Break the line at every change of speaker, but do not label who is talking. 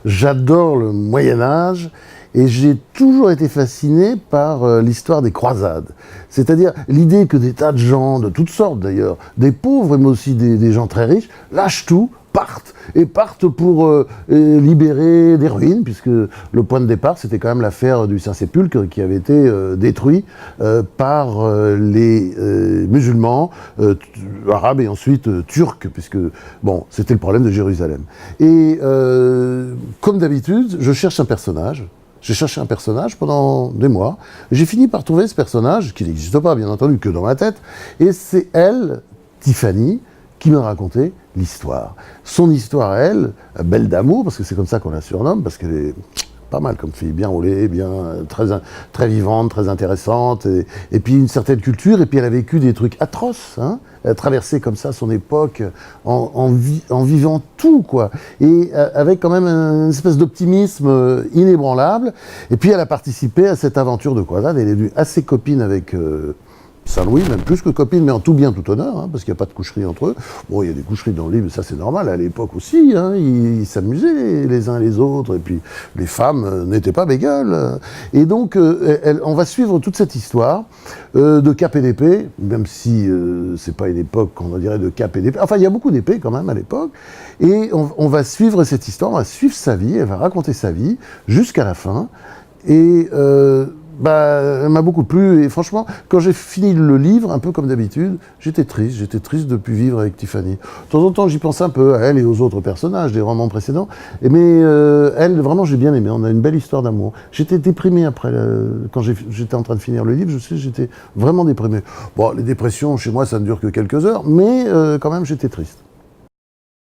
J'adore le Moyen-Âge et j'ai toujours été fasciné par l'histoire des croisades. C'est-à-dire l'idée que des tas de gens, de toutes sortes d'ailleurs, des pauvres mais aussi des gens très riches, lâchent tout, partent pour libérer des ruines, puisque le point de départ, c'était quand même l'affaire du Saint-Sépulcre qui avait été détruit par les musulmans, arabes et ensuite turcs, puisque, bon, c'était le problème de Jérusalem. Et comme d'habitude, je cherche un personnage. J'ai cherché un personnage pendant des mois. J'ai fini par trouver ce personnage, qui n'existe pas, bien entendu, que dans ma tête. Et c'est elle, Tiffany, qui m'a raconté l'histoire. Son histoire, elle, belle d'amour, parce que c'est comme ça qu'on la surnomme, parce qu'elle est pas mal comme fille, bien roulée, bien, très vivante, très intéressante, et puis une certaine culture, et puis elle a vécu des trucs atroces, hein. Elle a traversé comme ça son époque en vivant tout, quoi, et avec quand même une espèce d'optimisme inébranlable, et puis elle a participé à cette aventure de croisade, elle est devenue assez copine avec Saint-Louis, même plus que copine, mais en tout bien, tout honneur, hein, parce qu'il n'y a pas de coucherie entre eux. Bon, il y a des coucheries dans le livre, ça c'est normal, à l'époque aussi, hein, ils s'amusaient les uns les autres, et puis les femmes n'étaient pas bégueules. Et donc, on va suivre toute cette histoire de cap et d'épée, même si c'est pas une époque qu'on dirait de cap et d'épée. Enfin, il y a beaucoup d'épées quand même à l'époque, et on va suivre cette histoire, on va suivre sa vie, elle va raconter sa vie jusqu'à la fin, et elle m'a beaucoup plu, et franchement, quand j'ai fini le livre, un peu comme d'habitude, j'étais triste de plus vivre avec Tiffany. De temps en temps, j'y pense un peu, à elle et aux autres personnages des romans précédents, mais elle, vraiment, j'ai bien aimé, on a une belle histoire d'amour. J'étais déprimé après, quand j'étais en train de finir le livre, j'étais vraiment déprimé. Bon, les dépressions, chez moi, ça ne dure que quelques heures, mais quand même, j'étais triste.